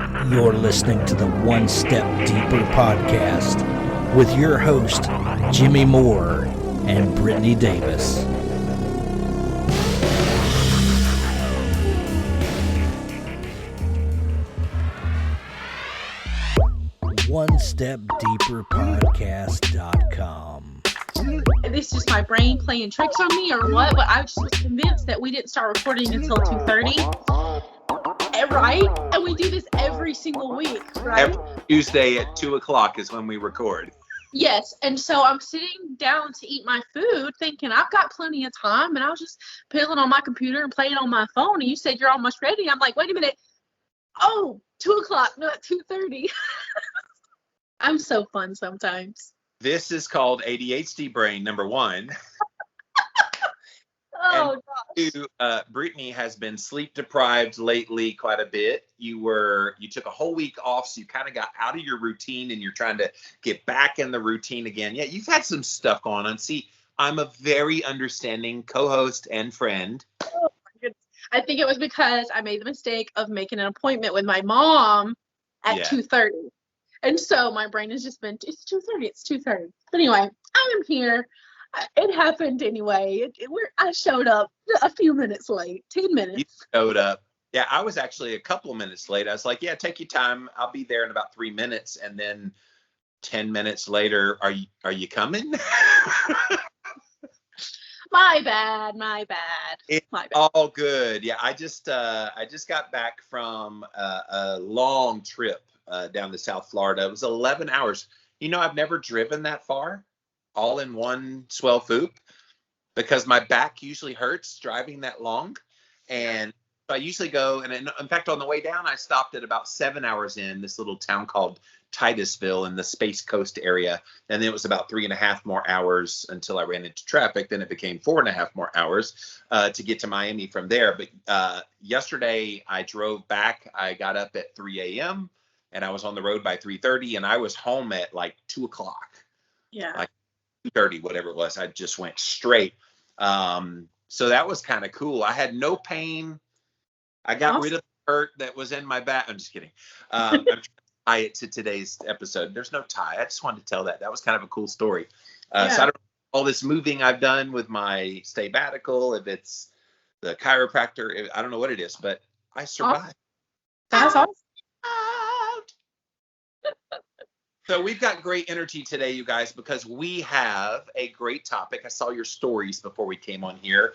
You're listening to the One Step Deeper podcast with your host, Jimmy Moore and Brittany Davis. OneStepDeeperPodcast.com. This is just my brain playing tricks on me or what, but I just was convinced that we didn't start recording until 2:30. Right? And we do this every single week, right? Every Tuesday at 2 o'clock is when we record. Yes. And so I'm sitting down to eat my food thinking I've got plenty of time, and I was just piddling on my computer and playing on my phone, and you said you're almost ready. I'm like, wait a minute. Oh, 2 o'clock, not 2:30. I'm so fun sometimes. This is called ADHD brain, number one. Oh, and gosh. Brittany has been sleep deprived lately quite a bit. You took a whole week off, so you kind of got out of your routine, and you're trying to get back in the routine again. Yeah, you've had some stuff going on. See, I'm a very understanding co-host and friend. Oh, my goodness. I think it was because I made the mistake of making an appointment with my mom at 2:30. And so my brain has just been, it's 2:30. But anyway, I am here. It happened anyway. I showed up a few minutes late, 10 minutes. You showed up. Yeah, I was actually a couple of minutes late. I was like, yeah, take your time. I'll be there in about 3 minutes. And then 10 minutes later, are you coming? My bad. It's all good. Yeah, I just got back from a long trip down to South Florida. It was 11 hours. You know, I've never driven that far, all in one swell swoop, because my back usually hurts driving that long. And so I usually go, and in fact, on the way down, I stopped at about 7 hours in this little town called Titusville in the Space Coast area. And then it was about 3.5 more hours until I ran into traffic. Then it became 4.5 more hours to get to Miami from there. But yesterday I drove back. I got up at 3 a.m. and I was on the road by 3:30, and I was home at like 2 o'clock. Yeah. Like 2:30, whatever it was. I just went straight. So that was kind of cool. I had no pain. I got rid of the hurt that was in my back. I'm just kidding. I'm trying to tie it to today's episode. There's no tie. I just wanted to tell that. That was kind of a cool story. So I don't know all this moving I've done with my sabbatical, if it's the chiropractor, I don't know what it is, but I survived. That's awesome. So we've got great energy today, you guys, because we have a great topic. I saw your stories before we came on here.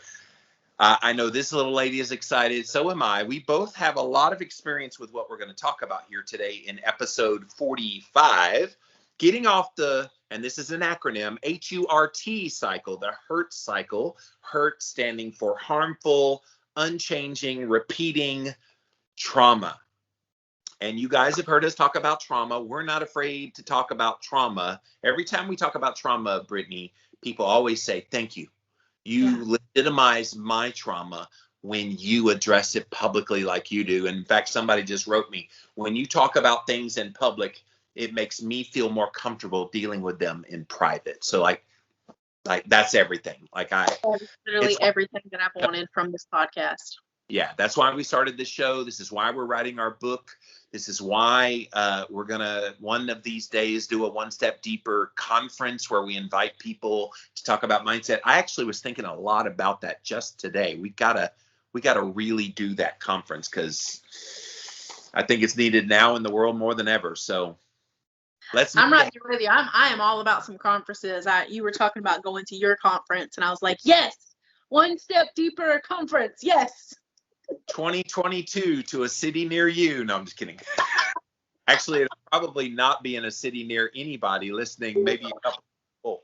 I know this little lady is excited. So am I. We both have a lot of experience with what we're going to talk about here today in episode 45, getting off and this is an acronym, H.U.R.T cycle, the H.U.R.T cycle, H.U.R.T standing for Harmful Unchanging Repeating Trauma. And you guys have heard us talk about trauma. We're not afraid to talk about trauma. Every time we talk about trauma, Brittany, people always say, thank you. You legitimize my trauma when you address it publicly like you do. And in fact, somebody just wrote me, when you talk about things in public, it makes me feel more comfortable dealing with them in private. So like that's everything. Literally everything that I've wanted from this podcast. Yeah, that's why we started this show. This is why we're writing our book. This is why we're going to, one of these days, do a One Step Deeper conference where we invite people to talk about mindset. I actually was thinking a lot about that just today. We gotta really do that conference because I think it's needed now in the world more than ever. So I'm right there with you. I am all about some conferences. You were talking about going to your conference, and I was like, yes, One Step Deeper conference. Yes. 2022 to a city near you. No, I'm just kidding. Actually, it'll probably not be in a city near anybody listening. Maybe a couple people.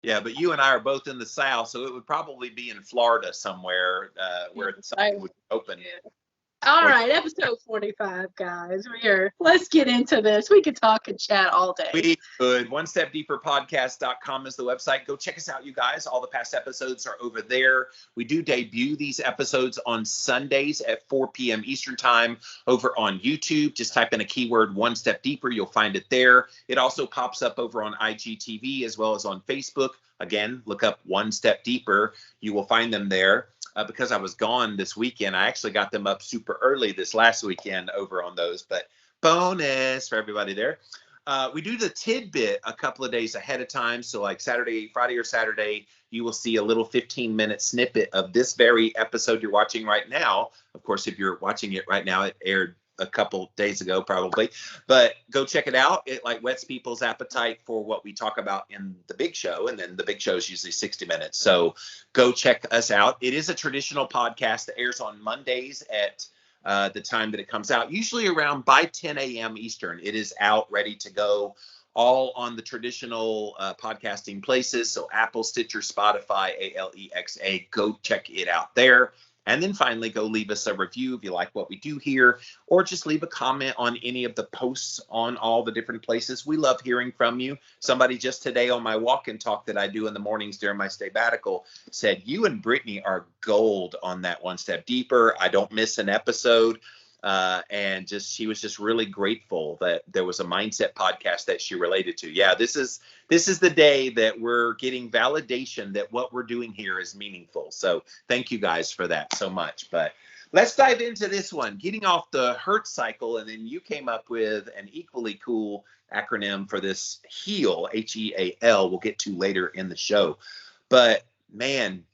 Yeah, but you and I are both in the South, so it would probably be in Florida somewhere where something would open. Yeah. All right, episode 45, guys. Let's get into this. We could talk and chat all day. We could. OneStepDeeperPodcast.com is the website. Go check us out, you guys. All the past episodes are over there. We do debut these episodes on Sundays at 4 p.m. Eastern Time over on YouTube. Just type in a keyword, One Step Deeper. You'll find it there. It also pops up over on IGTV as well as on Facebook. Again, look up One Step Deeper. You will find them there. Because I was gone this weekend, I actually got them up super early this last weekend over on those. But bonus for everybody there. We do the tidbit a couple of days ahead of time. So like Friday or Saturday, you will see a little 15-minute snippet of this very episode you're watching right now. Of course, if you're watching it right now, it aired a couple days ago probably, but go check it out. It like whets people's appetite for what we talk about in the big show. And then the big show is usually 60 minutes. So go check us out. It is a traditional podcast that airs on Mondays at the time that it comes out, usually around by 10 a.m. Eastern. It is out, ready to go, all on the traditional podcasting places. So Apple, Stitcher, Spotify, ALEXA. Go check it out there. And then finally, go leave us a review if you like what we do here, or just leave a comment on any of the posts on all the different places. We love hearing from you. Somebody just today on my walk and talk that I do in the mornings during my sabbatical said, you and Brittany are gold on that One Step Deeper. I don't miss an episode. And she was just really grateful that there was a mindset podcast that she related to. Yeah, this is the day that we're getting validation that what we're doing here is meaningful. So thank you guys for that so much. But let's dive into this one, getting off the hurt cycle. And then you came up with an equally cool acronym for this H.E.A.L, H-E-A.L, we'll get to later in the show. But man,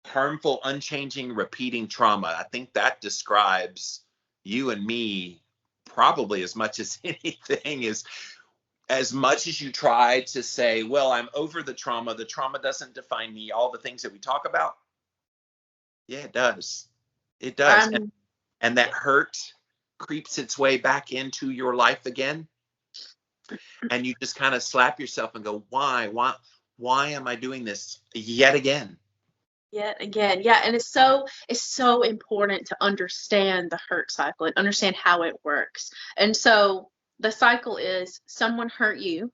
harmful, unchanging, repeating trauma. I think that describes you and me probably as much as anything. Is as much as you try to say, well, I'm over the trauma doesn't define me, all the things that we talk about. Yeah, it does. It does. And that hurt creeps its way back into your life again. And you just kind of slap yourself and go, why am I doing this yet again? Yet again. Yeah. And it's so important to understand the hurt cycle and understand how it works. And so the cycle is someone hurt you,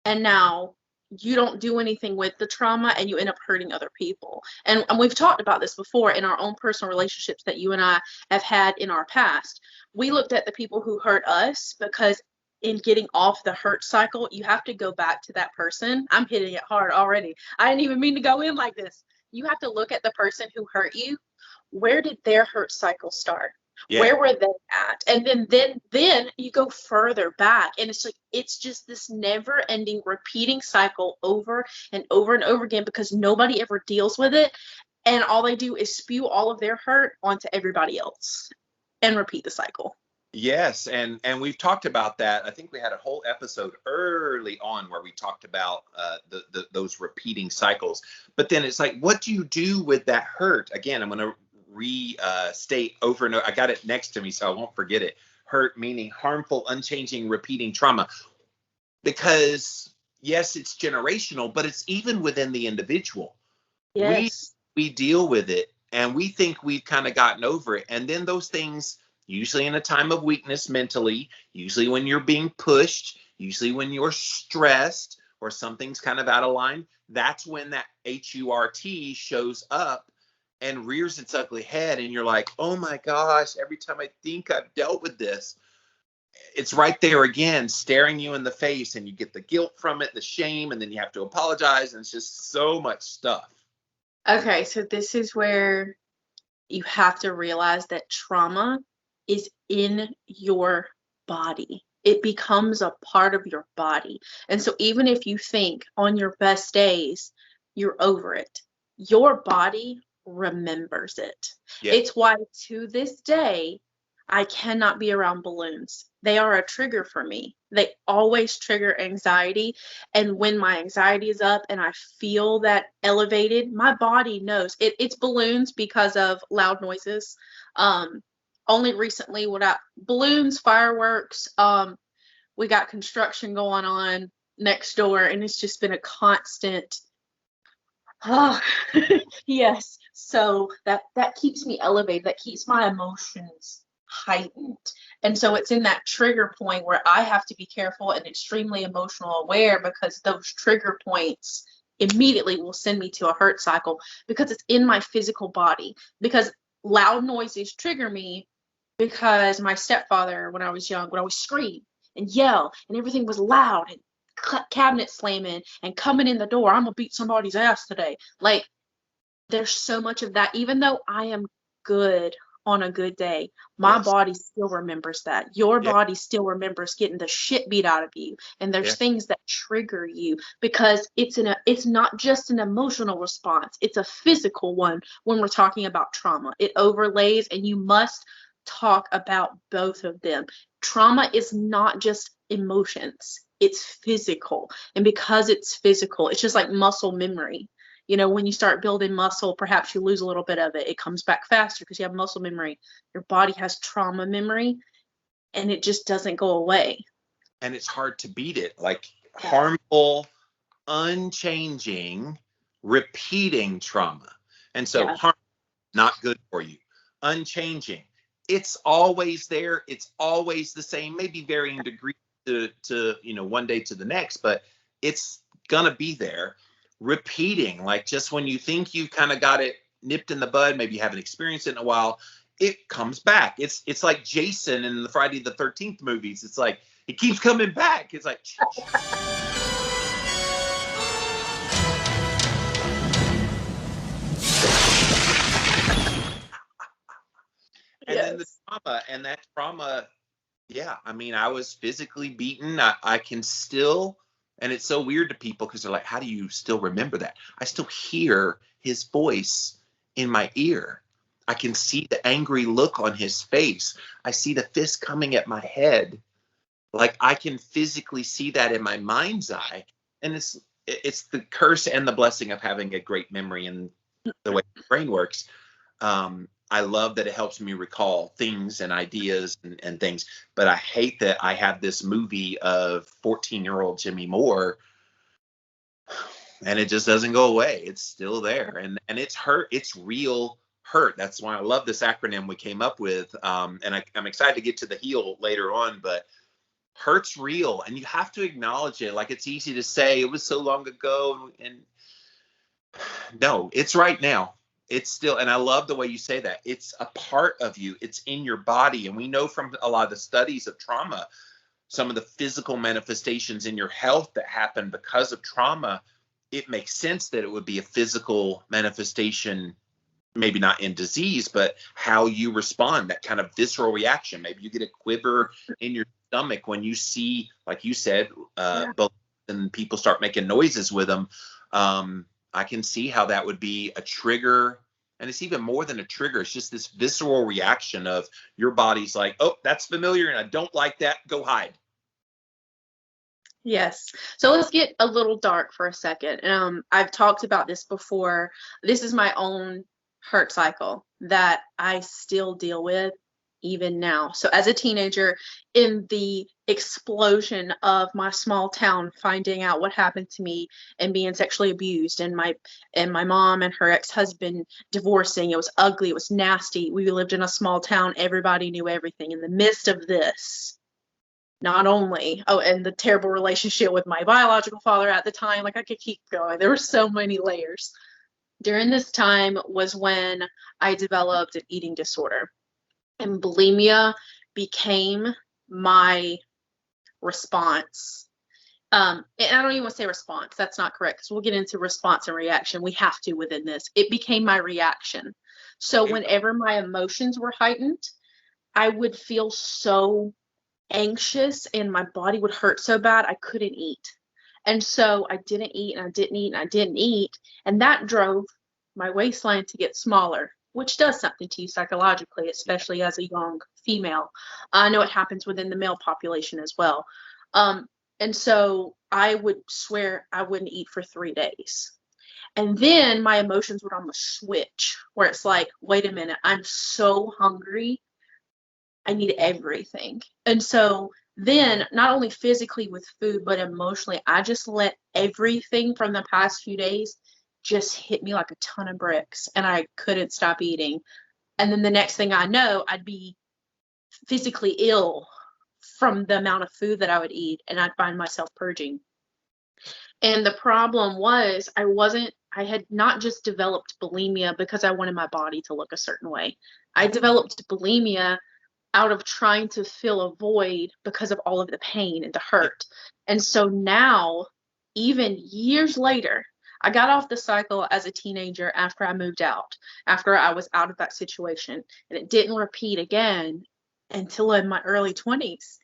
and now you don't do anything with the trauma and you end up hurting other people. And we've talked about this before in our own personal relationships that you and I have had in our past. We looked at the people who hurt us because in getting off the hurt cycle, you have to go back to that person. I'm hitting it hard already. I didn't even mean to go in like this. You have to look at the person who hurt you. Where did their hurt cycle start? Yeah. Where were they at? And then you go further back, and it's just this never ending repeating cycle over and over and over again, because nobody ever deals with it. And all they do is spew all of their hurt onto everybody else and repeat the cycle. Yes, and we've talked about that. I think we had a whole episode early on where we talked about those repeating cycles. But then it's like, what do you do with that hurt? Again, I'm going to restate over and over. I got it next to me, so I won't forget it. Hurt meaning harmful, unchanging, repeating trauma. Because yes, it's generational, but it's even within the individual. Yes. We deal with it, and we think we've kind of gotten over it. And then those things, usually in a time of weakness mentally, usually when you're being pushed, usually when you're stressed or something's kind of out of line, that's when that H.U.R.T shows up and rears its ugly head. And you're like, oh my gosh, every time I think I've dealt with this, it's right there again, staring you in the face, and you get the guilt from it, the shame, and then you have to apologize. And it's just so much stuff. Okay, so this is where you have to realize that trauma is in your body. It becomes a part of your body. And so even if you think on your best days you're over it, your body remembers it. Yeah. It's why to this day I cannot be around balloons. They are a trigger for me. They always trigger anxiety. And when my anxiety is up and I feel that elevated, my body knows it's balloons because of loud noises. Only recently, balloons, fireworks, we got construction going on next door, and it's just been a constant, yes. So that keeps me elevated. That keeps my emotions heightened. And so it's in that trigger point where I have to be careful and extremely emotional aware, because those trigger points immediately will send me to a hurt cycle, because it's in my physical body. Because loud noises trigger me, because my stepfather, when I was young, would always scream and yell, and everything was loud, and cabinet slamming and coming in the door. I'm gonna beat somebody's ass today. Like, there's so much of that, even though I am good on a good day. My Yes. body still remembers that. Your Yeah. body still remembers getting the shit beat out of you. And there's Yeah. things that trigger you because it's not just an emotional response. It's a physical one when we're talking about trauma. It overlays, and you must talk about both of them. Trauma is not just emotions. It's physical. And because it's physical, it's just like muscle memory. You know, when you start building muscle, perhaps you lose a little bit of it. It comes back faster because you have muscle memory. Your body has trauma memory, and it just doesn't go away. And it's hard to beat it. Like harmful, unchanging, repeating trauma. And so harm, not good for you. Unchanging. It's always there. It's always the same, maybe varying degrees to one day to the next, but it's gonna be there. Repeating, like just when you think you've kind of got it nipped in the bud, maybe you haven't experienced it in a while, it comes back. It's like Jason in the Friday the 13th movies. It's like it keeps coming back. It's like and then the trauma, and that trauma, yeah, I mean, I was physically beaten. I can still, and it's so weird to people because they're like, how do you still remember that? I still hear his voice in my ear. I can see the angry look on his face. I see the fist coming at my head. Like I can physically see that in my mind's eye. And it's the curse and the blessing of having a great memory and the way the brain works. I love that it helps me recall things and ideas and things, but I hate that I have this movie of 14-year-old Jimmy Moore and it just doesn't go away. It's still there. And it's hurt. It's real hurt. That's why I love this acronym we came up with. And I'm excited to get to the heal later on, but hurt's real and you have to acknowledge it. Like it's easy to say it was so long ago and no, it's right now. It's still, and I love the way you say that. It's a part of you. It's in your body. And we know from a lot of the studies of trauma, some of the physical manifestations in your health that happen because of trauma, it makes sense that it would be a physical manifestation, maybe not in disease, but how you respond, that kind of visceral reaction. Maybe you get a quiver in your stomach when you see, like you said, and people start making noises with them. I can see how that would be a trigger. And it's even more than a trigger. It's just this visceral reaction of your body's like, oh, that's familiar and I don't like that. Go hide. Yes. So let's get a little dark for a second. I've talked about this before. This is my own hurt cycle that I still deal with even now. So as a teenager, in the explosion of my small town, finding out what happened to me and being sexually abused, and my mom and her ex-husband divorcing, it was ugly, it was nasty. We lived in a small town, everybody knew everything. In the midst of this, not only, and the terrible relationship with my biological father at the time, like I could keep going. There were so many layers. During this time was when I developed an eating disorder. And bulimia became my response. And I don't even want to say response. That's not correct because we'll get into response and reaction. We have to within this. It became my reaction. So whenever my emotions were heightened, I would feel so anxious and my body would hurt so bad I couldn't eat. And so I didn't eat and I didn't eat and I didn't eat. And that drove my waistline to get smaller, which does something to you psychologically, especially as a young female. I know it happens within the male population as well. And so I would swear I wouldn't eat for 3 days. And then my emotions would almost switch where it's like, wait a minute, I'm so hungry. I need everything. And so then not only physically with food, but emotionally, I just let everything from the past few days just hit me like a ton of bricks and I couldn't stop eating. And then the next thing I know, I'd be physically ill from the amount of food that I would eat and I'd find myself purging. And the problem was I had not just developed bulimia because I wanted my body to look a certain way. I developed bulimia out of trying to fill a void because of all of the pain and the hurt. And so now, even years later, I got off the cycle as a teenager after I moved out, after I was out of that situation. And it didn't repeat again until in my early 20s,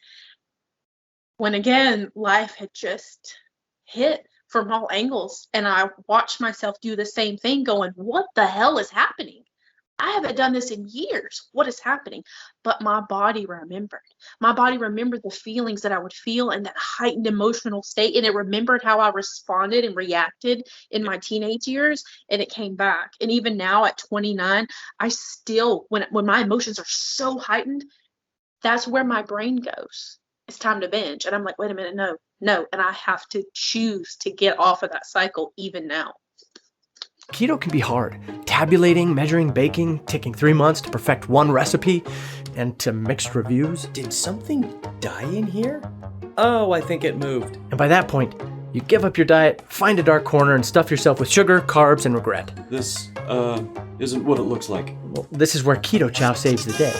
when again, life had just hit from all angles. And I watched myself do the same thing, going, what the hell is happening? I haven't done this in years. What is happening? But my body remembered. My body remembered the feelings that I would feel in that heightened emotional state. And it remembered how I responded and reacted in my teenage years. And it came back. And even now at 29, I still, when my emotions are so heightened, that's where my brain goes. It's time to binge. And I'm like, wait a minute, no. And I have to choose to get off of that cycle even now. Keto can be hard. Tabulating, measuring, baking, taking 3 months to perfect one recipe, and to mixed reviews. Did something die in here? Oh, I think it moved. And by that point, you give up your diet, find a dark corner, and stuff yourself with sugar, carbs, and regret. This, isn't what it looks like. Well, this is where H.E.A.L.I.N.G saves the day.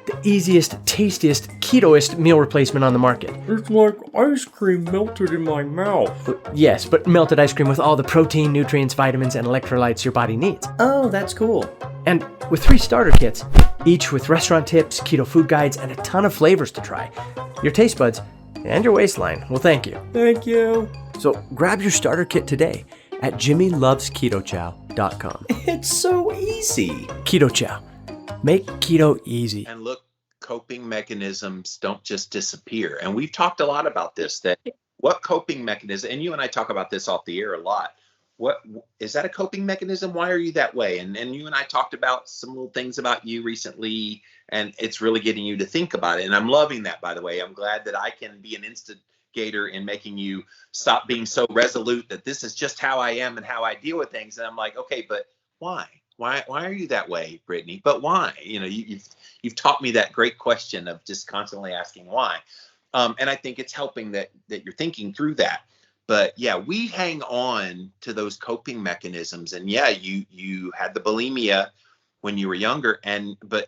The easiest, tastiest, ketoist meal replacement on the market. It's like ice cream melted in my mouth. Yes, but melted ice cream with all the protein, nutrients, vitamins, and electrolytes your body needs. Oh, that's cool. And with 3 starter kits, each with restaurant tips, keto food guides, and a ton of flavors to try, your taste buds and your waistline will thank you. Thank you. So grab your starter kit today at jimmylovesketochow.com. It's so easy. Keto Chow. Make keto easy. And look, coping mechanisms don't just disappear. And we've talked a lot about this, that what coping mechanism, and you and I talk about this off the air a lot. What is that, a coping mechanism? Why are you that way? And you and I talked about some little things about you recently, and it's really getting you to think about it. And I'm loving that, by the way. I'm glad that I can be an instigator in making you stop being so resolute that this is just how I am and how I deal with things. And I'm like, okay, but why? Why are you that way, Brittany? But why? You know, you've taught me that great question of just constantly asking why. And I think it's helping that you're thinking through that. But yeah, we hang on to those coping mechanisms. And yeah, you had the bulimia when you were younger, but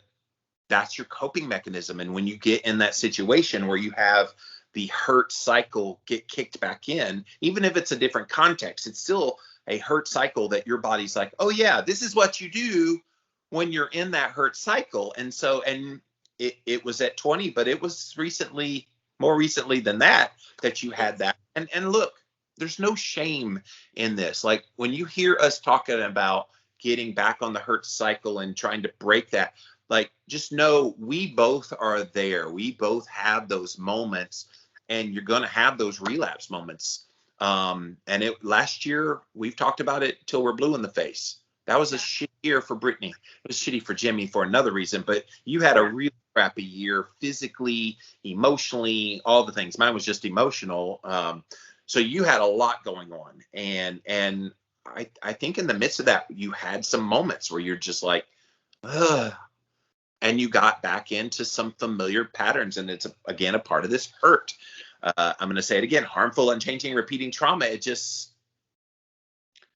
that's your coping mechanism. And when you get in that situation where you have the hurt cycle get kicked back in, even if it's a different context, it's still a hurt cycle that your body's like, oh yeah, this is what you do when you're in that hurt cycle. And so, and it was at 20, but it was more recently than that you had that. And look, there's no shame in this. Like when you hear us talking about getting back on the hurt cycle and trying to break that, like, just know we both are there. We both have those moments, and you're going to have those relapse moments. And last year, we've talked about it till we're blue in the face. That was a shitty year for Brittany. It was shitty for Jimmy for another reason, but you had a really crappy year, physically, emotionally, all the things. Mine was just emotional. So you had a lot going on. And I think in the midst of that, you had some moments where you're just like, ugh. And you got back into some familiar patterns. And it's, again, a part of this hurt. I'm going to say it again, harmful, unchanging, repeating trauma.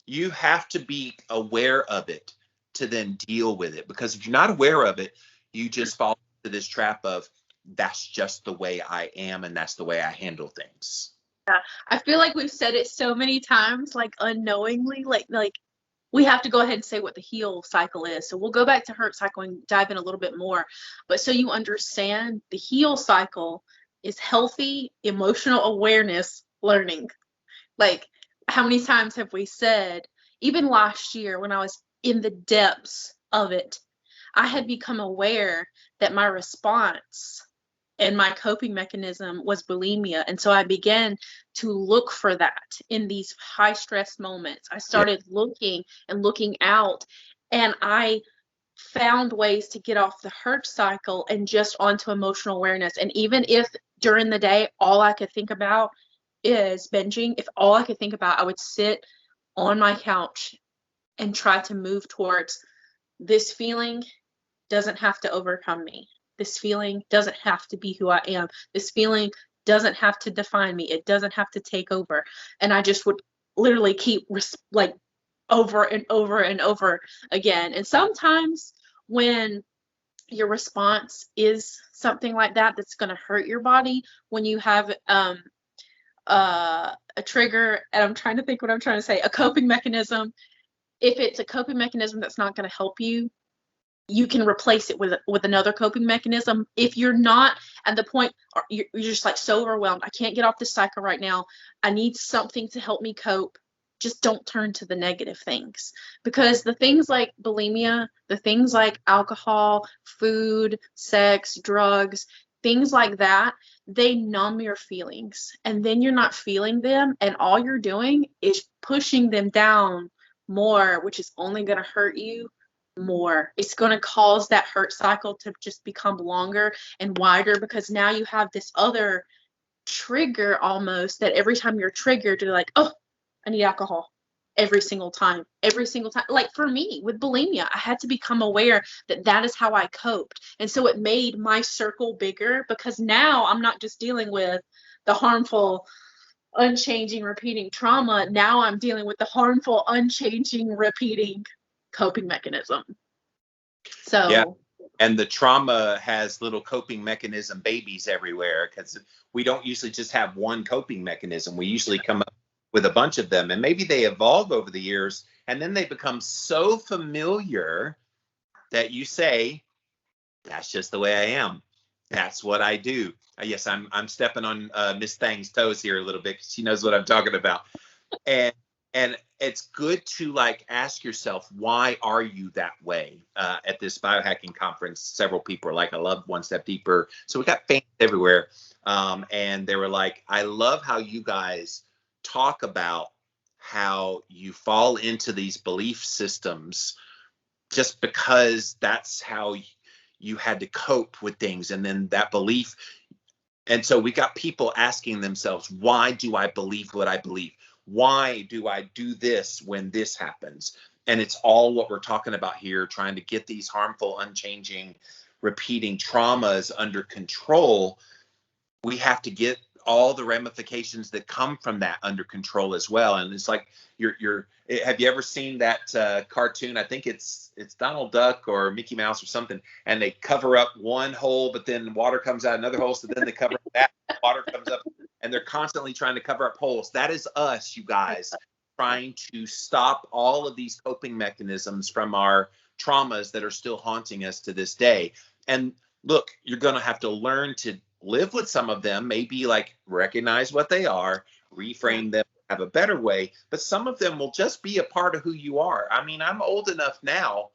You have to be aware of it to then deal with it. Because if you're not aware of it, you just fall into this trap of, that's just the way I am, and that's the way I handle things. Yeah, I feel like we've said it so many times, like unknowingly, like we have to go ahead and say what the heal cycle is. So we'll go back to hurt cycle and dive in a little bit more. But so you understand, the heal cycle is healthy emotional awareness learning. Like, how many times have we said, even last year when I was in the depths of it, I had become aware that my response and my coping mechanism was bulimia. And so I began to look for that in these high stress moments. I started looking out, and I found ways to get off the hurt cycle and just onto emotional awareness. And even if during the day, all I could think about is binging, if all I could think about, I would sit on my couch and try to move towards, this feeling doesn't have to overcome me. This feeling doesn't have to be who I am. This feeling doesn't have to define me. It doesn't have to take over. And I just would literally keep like over and over and over again. And sometimes when your response is something like that, that's going to hurt your body, when you have a trigger, and I'm trying to think what I'm trying to say, a coping mechanism. If it's a coping mechanism that's not going to help you, you can replace it with another coping mechanism. If you're not at the point, you're just like so overwhelmed, I can't get off this cycle right now, I need something to help me cope, just don't turn to the negative things. Because the things like bulimia, the things like alcohol, food, sex, drugs, things like that, they numb your feelings. And then you're not feeling them, and all you're doing is pushing them down more, which is only going to hurt you more. It's going to cause that hurt cycle to just become longer and wider, because now you have this other trigger almost, that every time you're triggered, you're like, oh, I need alcohol every single time. Like for me with bulimia, I had to become aware that that is how I coped. And so it made my circle bigger, because now I'm not just dealing with the harmful, unchanging, repeating trauma. Now I'm dealing with the harmful, unchanging, repeating coping mechanism. So yeah. And the trauma has little coping mechanism babies everywhere, because we don't usually just have one coping mechanism. We usually come up with a bunch of them, and maybe they evolve over the years, and then they become so familiar that you say, that's just the way I am. That's what I do. Yes, I'm stepping on Miss Thang's toes here a little bit, because she knows what I'm talking about. And it's good to like ask yourself, why are you that way? At this biohacking conference, several people are like, I love One Step Deeper. So we got fans everywhere. And they were like, I love how you guys talk about how you fall into these belief systems just because that's how you had to cope with things. And then that belief. And so we got people asking themselves, why do I believe what I believe? Why do I do this when this happens? And it's all what we're talking about here, trying to get these harmful, unchanging, repeating traumas under control. We have to get all the ramifications that come from that under control as well. And it's like, have you ever seen that cartoon? I think it's Donald Duck or Mickey Mouse or something. And they cover up one hole, but then water comes out another hole. So then they cover up that, water comes up. And they're constantly trying to cover up holes. That is us, you guys, trying to stop all of these coping mechanisms from our traumas that are still haunting us to this day. And look, you're going to have to learn to live with some of them, maybe like recognize what they are, reframe them, have a better way. But some of them will just be a part of who you are. I mean, I'm old enough now.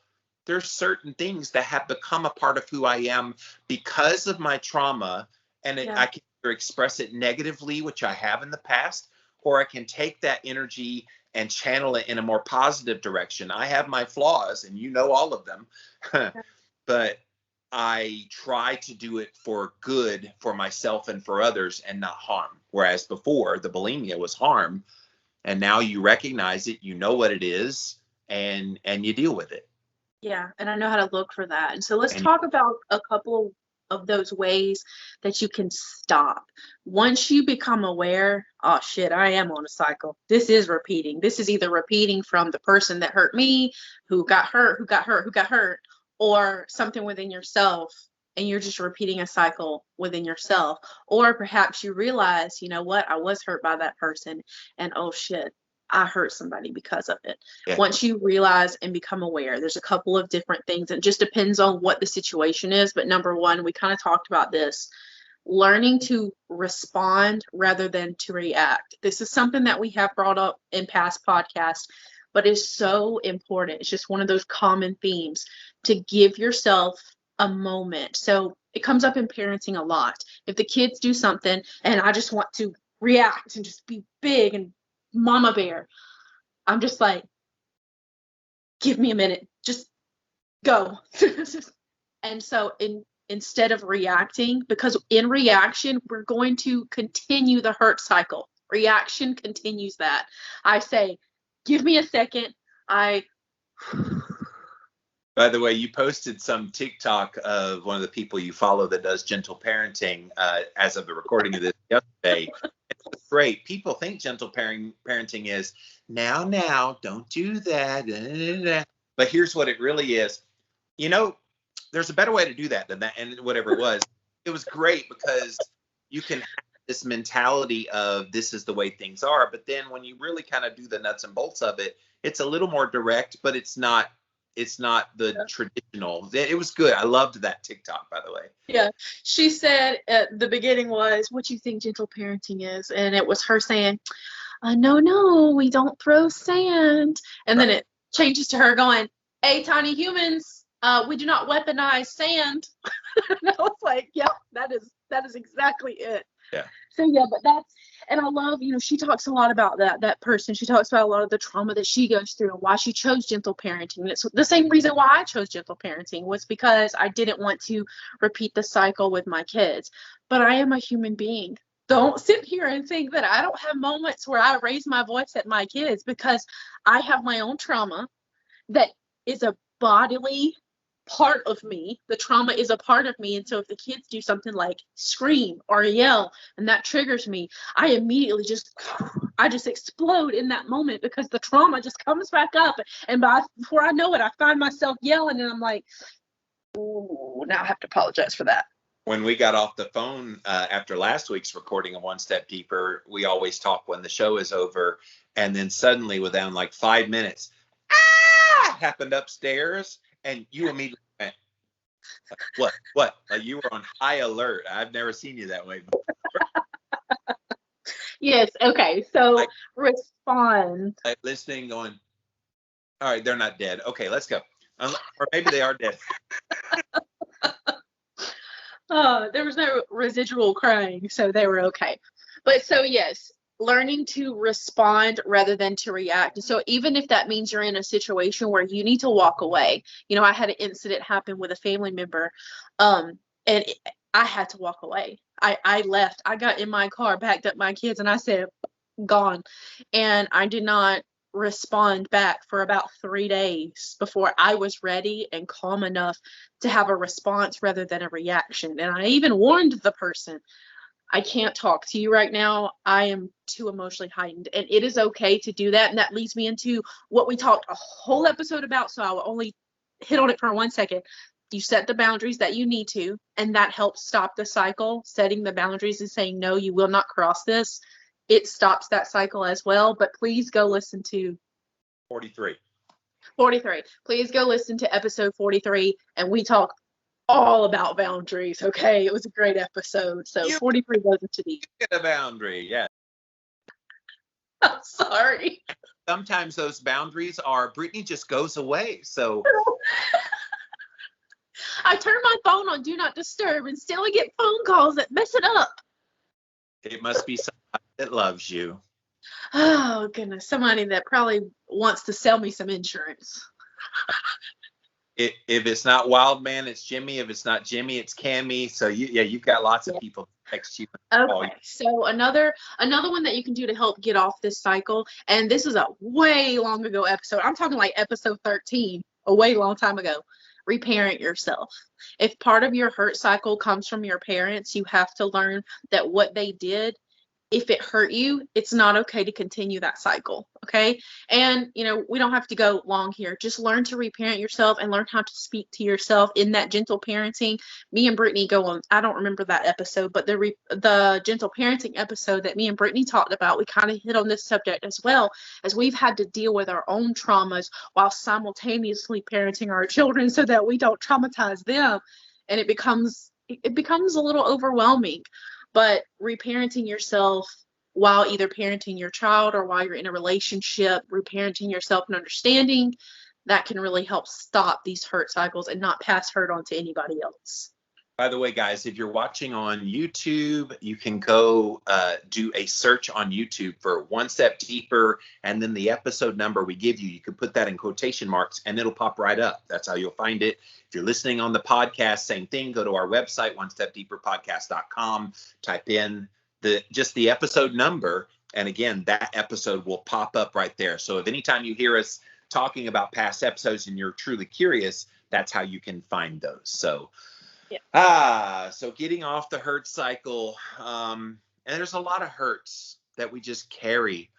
There's certain things that have become a part of who I am because of my trauma. And I can express it negatively, which I have in the past, or I can take that energy and channel it in a more positive direction. I have my flaws, and you know all of them, but I try to do it for good for myself and for others and not harm. Whereas before, the bulimia was harm, and now you recognize it, you know what it is, and you deal with it. Yeah, and I know how to look for that. And so let's talk about a couple of those ways that you can stop. Once you become aware, oh shit, I am on a cycle. This is repeating. This is either repeating from the person that hurt me, who got hurt, or something within yourself, and you're just repeating a cycle within yourself. Or perhaps you realize, you know what, I was hurt by that person, and oh shit, I hurt somebody because of it. Yeah. Once you realize and become aware, there's a couple of different things. It just depends on what the situation is. But number one, we kind of talked about this, learning to respond rather than to react. This is something that we have brought up in past podcasts, but it's so important. It's just one of those common themes, to give yourself a moment. So it comes up in parenting a lot. If the kids do something and I just want to react and just be big and mama bear, I'm just like, give me a minute, just go. And so instead of reacting, because in reaction, we're going to continue the hurt cycle. Reaction continues that. I say, give me a second. By the way, you posted some TikTok of one of the people you follow that does gentle parenting as of the recording of this yesterday. It's great. People think gentle parenting is now, don't do that. But here's what it really is. You know, there's a better way to do that than that. And whatever it was great because you can have this mentality of this is the way things are. But then when you really kind of do the nuts and bolts of it, it's a little more direct, but it's not the traditional. It was good. I loved that TikTok, by the way. Yeah. She said at the beginning was, what you think gentle parenting is? And it was her saying, no, we don't throw sand. And then it changes to her going, hey, tiny humans, we do not weaponize sand. And I was like, yep, that is exactly it. Yeah. So yeah, but and I love, she talks a lot about that person. She talks about a lot of the trauma that she goes through and why she chose gentle parenting. And it's the same reason why I chose gentle parenting was because I didn't want to repeat the cycle with my kids. But I am a human being. Don't sit here and think that I don't have moments where I raise my voice at my kids, because I have my own trauma that is a bodily part of me. The trauma is a part of me. And so if the kids do something like scream or yell and that triggers me, I immediately just explode in that moment, because the trauma just comes back up. And before I know it, I find myself yelling, and I'm like, ooh, now I have to apologize for that. When we got off the phone after last week's recording of One Step Deeper, we always talk when the show is over. And then suddenly within like 5 minutes, happened upstairs. And you immediately went, what? Like you were on high alert. I've never seen you that way before. Yes. Okay. So respond. Like listening, going, all right, they're not dead. Okay, let's go. Or maybe they are dead. There was no residual crying, so they were okay. But so yes, learning to respond rather than to react. So even if that means you're in a situation where you need to walk away, I had an incident happen with a family member, and I had to walk away. I left. I got in my car, backed up my kids, and I said, gone. And I did not respond back for about 3 days before I was ready and calm enough to have a response rather than a reaction. And I even warned the person, I can't talk to you right now. I am too emotionally heightened. And it is okay to do that. And that leads me into what we talked a whole episode about. So I will only hit on it for 1 second. You set the boundaries that you need to, and that helps stop the cycle. Setting the boundaries and saying, no, you will not cross this. It stops that cycle as well. But please go listen to 43. Please go listen to episode 43, and we talk all about boundaries. Okay, it was a great episode. So 43 goes into the get a boundary. Yeah. I'm sorry. Sometimes those boundaries are Brittany just goes away. So I turn my phone on do not disturb, and still I get phone calls that mess it up. It must be somebody that loves you. Oh goodness, somebody that probably wants to sell me some insurance. If it's not Wild Man, it's Jimmy. If it's not Jimmy, it's Cammy. So you've got lots of people text you. Okay, so another one that you can do to help get off this cycle, and this is a way long ago episode. I'm talking like episode 13, a way long time ago. Reparent yourself. If part of your hurt cycle comes from your parents, you have to learn that what they did, if it hurt you, it's not okay to continue that cycle. Okay. And, we don't have to go long here. Just learn to reparent yourself and learn how to speak to yourself in that gentle parenting. Me and Brittany go on, I don't remember that episode, but the gentle parenting episode that me and Brittany talked about, we kind of hit on this subject as well, as we've had to deal with our own traumas while simultaneously parenting our children so that we don't traumatize them. And it becomes a little overwhelming. But reparenting yourself while either parenting your child or while you're in a relationship, reparenting yourself and understanding, that can really help stop these hurt cycles and not pass hurt on to anybody else. By the way, guys, if you're watching on YouTube, you can go do a search on YouTube for One Step Deeper, and then the episode number we give you, you can put that in quotation marks and it'll pop right up. That's how you'll find it. If you're listening on the podcast, same thing, go to our website, onestepdeeperpodcast.com, type in the episode number, and again, that episode will pop up right there. So if anytime you hear us talking about past episodes and you're truly curious, that's how you can find those. So so getting off the hurt cycle, and there's a lot of hurts that we just carry,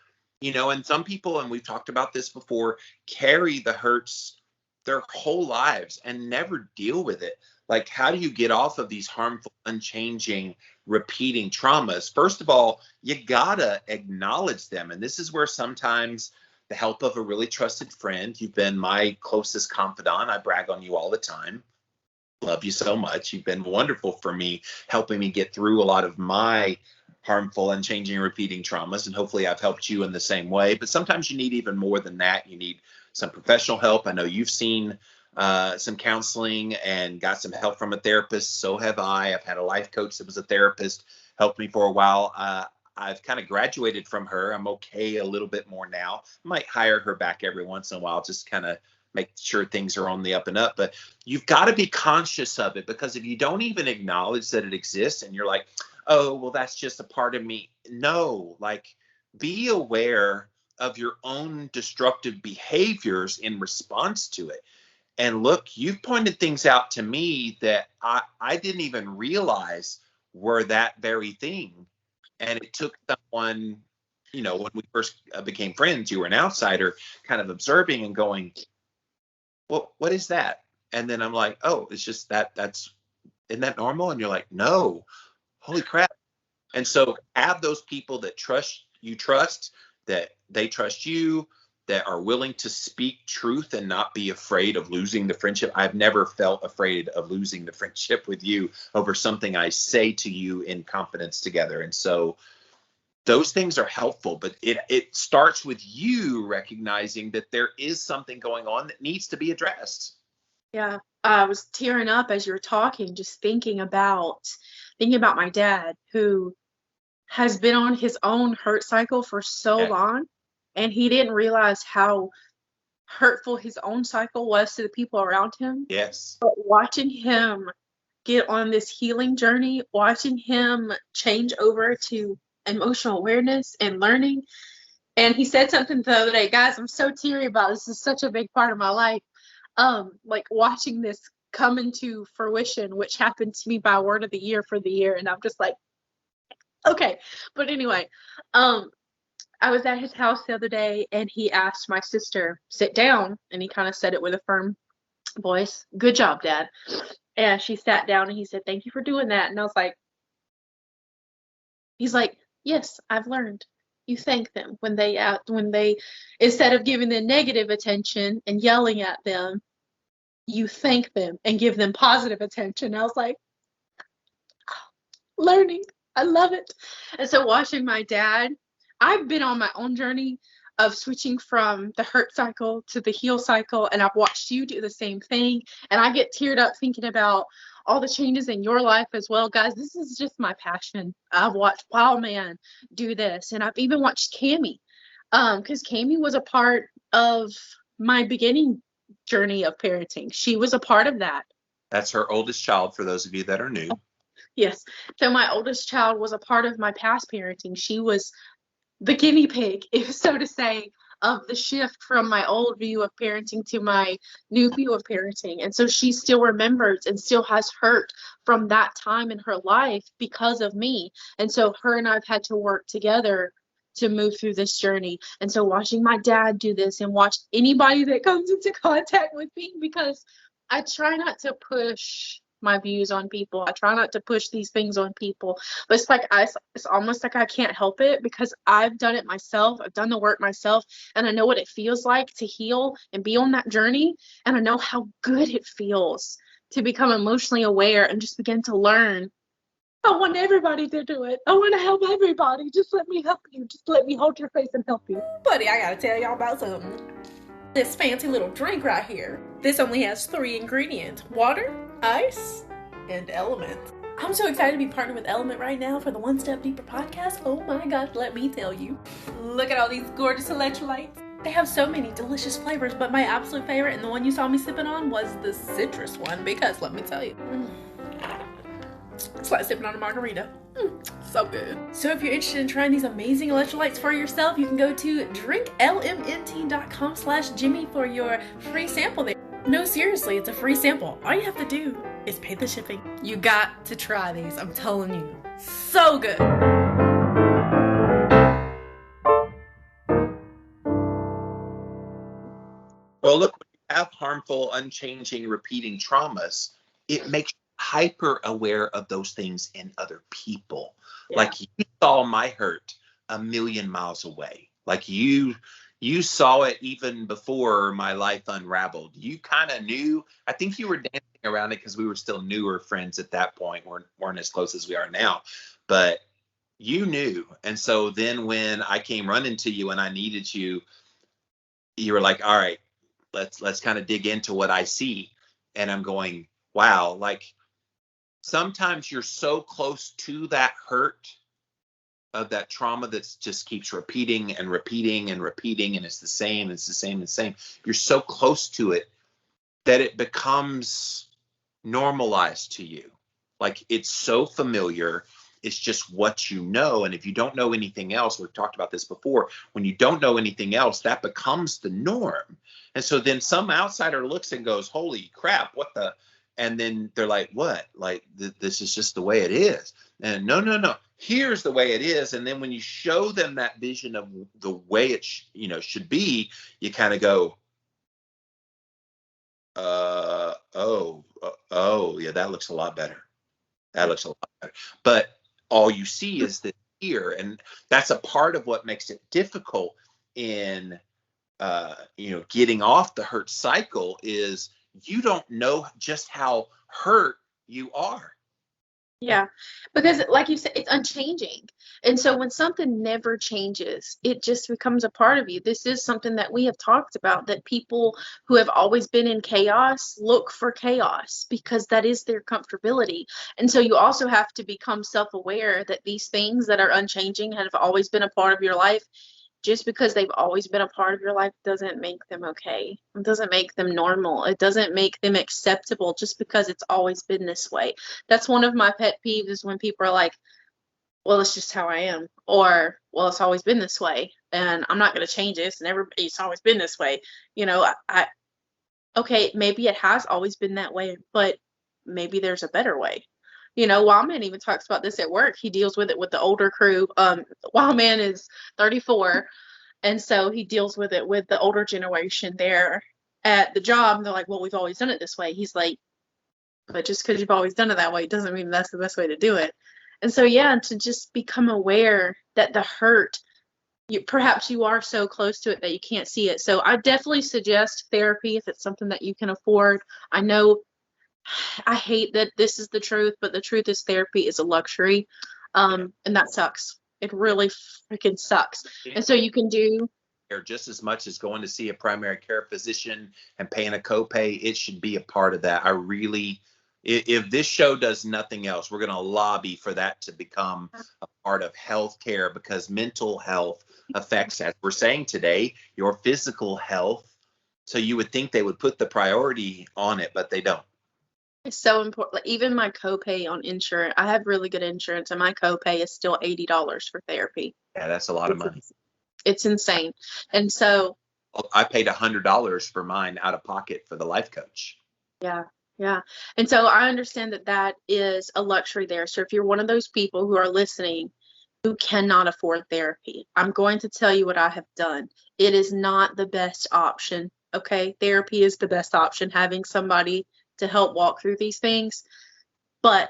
and some people, and we've talked about this before, carry the hurts their whole lives and never deal with it. like, how do you get off of these harmful, unchanging, repeating traumas? First of all, you gotta acknowledge them. And this is where sometimes the help of a really trusted friend, you've been my closest confidant. I brag on you all the time. Love you so much. You've been wonderful for me, helping me get through a lot of my harmful, unchanging, repeating traumas. And hopefully I've helped you in the same way. But sometimes you need even more than that. You need some professional help. I know you've seen some counseling and got some help from a therapist. So have I. I've had a life coach that was a therapist, helped me for a while. I've kind of graduated from her. I'm okay a little bit more now. I might hire her back every once in a while, just kind of make sure things are on the up and up. But you've got to be conscious of it, because if you don't even acknowledge that it exists and you're like, oh, well, that's just a part of me. No, like, be aware of your own destructive behaviors in response to it. And look, you've pointed things out to me that I didn't even realize were that very thing. And it took someone, when we first became friends, you were an outsider, kind of observing and going, well, what is that? And then I'm like, oh, it's just isn't that normal? And you're like, no, holy crap. And so have those people that trust, that they trust you, that are willing to speak truth and not be afraid of losing the friendship. I've never felt afraid of losing the friendship with you over something I say to you in confidence together. And so those things are helpful, but it starts with you recognizing that there is something going on that needs to be addressed. Yeah, I was tearing up as you were talking, just thinking about my dad, who has been on his own hurt cycle for so long, and he didn't realize how hurtful his own cycle was to the people around him. Yes. But watching him get on this healing journey, watching him change over to emotional awareness and learning. And he said something the other day, guys, I'm so teary about this. This is such a big part of my life. Like watching this come into fruition, which happened to me by word of the year for the year. And I'm just like, okay. But anyway, I was at his house the other day, and he asked my sister, sit down. And he kind of said it with a firm voice. Good job, Dad. And she sat down, and he said, thank you for doing that. And I was like, he's like, yes, I've learned. You thank them when they, instead of giving them negative attention and yelling at them, you thank them and give them positive attention. I was like, learning. I love it. And so watching my dad, I've been on my own journey of switching from the hurt cycle to the heal cycle, and I've watched you do the same thing, and I get teared up thinking about all the changes in your life as well. Guys, this is just my passion. I've watched Wild Man do this, and I've even watched Cammie, because Cammie was a part of my beginning journey of parenting. She was a part of that. That's her oldest child, for those of you that are new. Yes. So my oldest child was a part of my past parenting. She was the guinea pig, if so to say, of the shift from my old view of parenting to my new view of parenting. And so she still remembers and still has hurt from that time in her life because of me. And so her and I've had to work together to move through this journey. And so watching my dad do this, and watch anybody that comes into contact with me, because I try not to push my views on people. I try not to push these things on people, but it's like it's almost like I can't help it, because I've done it myself. I've done the work myself, and I know what it feels like to heal and be on that journey, and I know how good it feels to become emotionally aware and just begin to learn. I want everybody to do it. I want to help everybody. Just let me help you. Just let me hold your face and help you. Buddy, I gotta tell y'all about something. This fancy little drink right here. This only has 3 ingredients: water, ice, and Element. I'm so excited to be partnered with Element right now for the One Step Deeper podcast. Oh my gosh, let me tell you. Look at all these gorgeous electrolytes. They have so many delicious flavors, but my absolute favorite, and the one you saw me sipping on, was the citrus one, because let me tell you, it's like sipping on a margarita. So good. So if you're interested in trying these amazing electrolytes for yourself, you can go to drinklmnt.com/Jimmy for your free sample there. No, seriously, it's a free sample. All you have to do is pay the shipping. You got to try these, I'm telling you. So good. Well, look, when you have harmful, unchanging, repeating traumas, it makes you hyper aware of those things in other people. Yeah. Like you saw my hurt a million miles away. Like you saw it even before my life unraveled. You kind of knew. I think you were dancing around it because we were still newer friends at that point. Weren't as close as we are now, but you knew. And so then when I came running to you and I needed you, you were like, all right, let's kind of dig into what I see. And I'm going, wow, like sometimes you're so close to that hurt of that trauma that just keeps repeating and repeating and repeating, and it's the same, it's the same, it's the same. You're so close to it that it becomes normalized to you. Like it's so familiar. It's just what you know. And if you don't know anything else, we've talked about this before, when you don't know anything else, that becomes the norm. And so then some outsider looks and goes, holy crap, what the? And then they're like, what? Like, this is just the way it is. And no. Here's the way it is. And then when you show them that vision of the way it should be, you kind of go, yeah, that looks a lot better. That looks a lot better. But all you see is the fear. And that's a part of what makes it difficult in, getting off the hurt cycle is you don't know just how hurt you are. Yeah, because like you said, it's unchanging. And so when something never changes, it just becomes a part of you. This is something that we have talked about, that people who have always been in chaos look for chaos because that is their comfortability. And so you also have to become self-aware that these things that are unchanging have always been a part of your life. Just because they've always been a part of your life doesn't make them okay. It doesn't make them normal. It doesn't make them acceptable just because it's always been this way. That's one of my pet peeves is when people are like, well, it's just how I am. Or, well, it's always been this way and I'm not going to change this. And it's always been this way. Okay, maybe it has always been that way, but maybe there's a better way. Wildman even talks about this at work. He deals with it with the older crew. Wildman is 34, and so he deals with it with the older generation there at the job. And they're like, well, we've always done it this way. He's like, but just because you've always done it that way doesn't mean that's the best way to do it. And so, yeah, to just become aware that the hurt, perhaps you are so close to it that you can't see it. So I definitely suggest therapy if it's something that you can afford. I know I hate that this is the truth, but the truth is therapy is a luxury. And that sucks. It really freaking sucks. And so you can do just as much as going to see a primary care physician and paying a copay. It should be a part of that. If this show does nothing else, we're going to lobby for that to become a part of healthcare, because mental health affects, as we're saying today, your physical health. So you would think they would put the priority on it, but they don't. It's so important. Like, even my copay on insurance, I have really good insurance, and my copay is still $80 for therapy. Yeah, that's a lot of money. It's insane. And so I paid $100 for mine out of pocket for the life coach. Yeah. And so I understand that is a luxury there. So if you're one of those people who are listening who cannot afford therapy, I'm going to tell you what I have done. It is not the best option. Okay. Therapy is the best option, having somebody to help walk through these things. But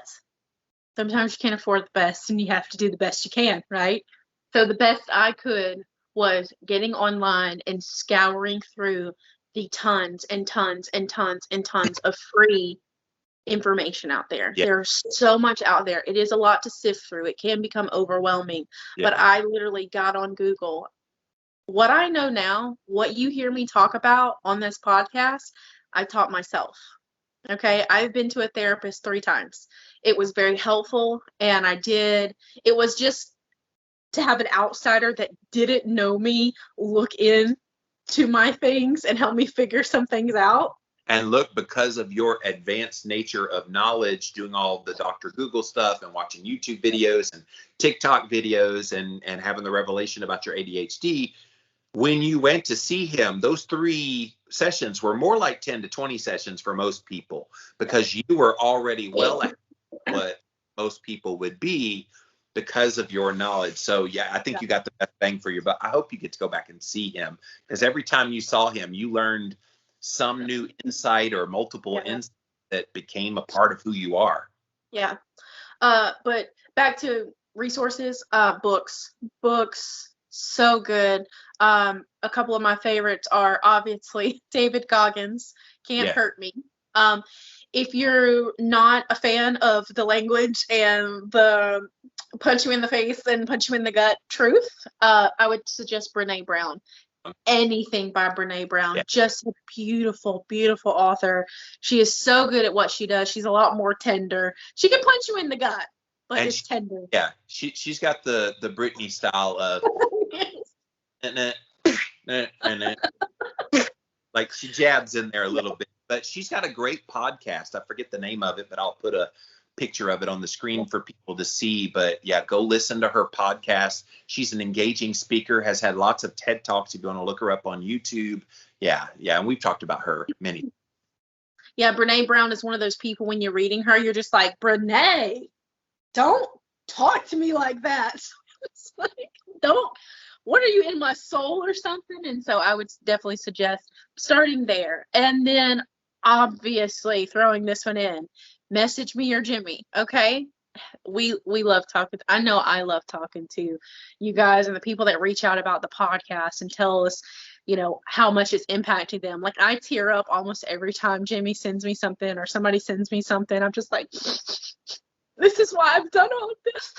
sometimes you can't afford the best and you have to do the best you can, right? So the best I could was getting online and scouring through the tons and tons and tons and tons of free information out there. Yeah. There's so much out there. It is a lot to sift through. It can become overwhelming. Yeah. But I literally got on Google. What I know now, what you hear me talk about on this podcast, I taught myself. Okay, I've been to a therapist 3 times. It was very helpful, and it was just to have an outsider that didn't know me look into my things and help me figure some things out. And look, because of your advanced nature of knowledge, doing all the Dr. Google stuff and watching YouTube videos and TikTok videos and having the revelation about your ADHD, when you went to see him, those 3 sessions were more like 10 to 20 sessions for most people, because you were already well at what most people would be because of your knowledge. So, yeah, I think you got the best bang for your buck. I hope you get to go back and see him, because every time you saw him, you learned some new insight or multiple insights that became a part of who you are. Yeah. But back to resources, books, so good. A couple of my favorites are obviously David Goggins, Can't Hurt Me. If you're not a fan of the language and the punch you in the face and punch you in the gut truth, I would suggest Brene Brown. Anything by Brene Brown. Just a beautiful, beautiful author. She is so good at what she does. She's a lot more tender. She can punch you in the gut, but it's tender. Yeah, she's got the Brittany style of like she jabs in there a little bit. But she's got a great podcast. I forget the name of it, but I'll put a picture of it on the screen for people to see. But yeah, go listen to her podcast. She's an engaging speaker, has had lots of TED Talks if you want to look her up on YouTube. Yeah. And we've talked about her many times. Yeah, Brene Brown is one of those people when you're reading her, you're just like, Brene, don't talk to me like that. It's like, what are you, in my soul or something? And so I would definitely suggest starting there. And then obviously throwing this one in, message me or Jimmy. Okay. We love talking. I know I love talking to you guys and the people that reach out about the podcast and tell us, how much it's impacting them. Like I tear up almost every time Jimmy sends me something or somebody sends me something. I'm just like, this is why I've done all of this.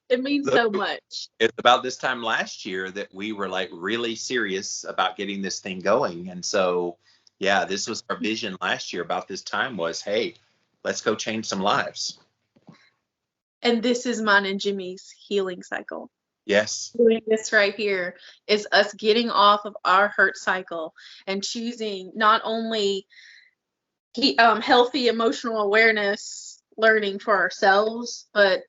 It means so much. It's about this time last year that we were like really serious about getting this thing going. And so, yeah, this was our vision last year about this time was, hey, let's go change some lives. And this is mine and Jimmy's healing cycle. Yes. Doing this right here is us getting off of our hurt cycle and choosing not only healthy emotional awareness learning for ourselves, but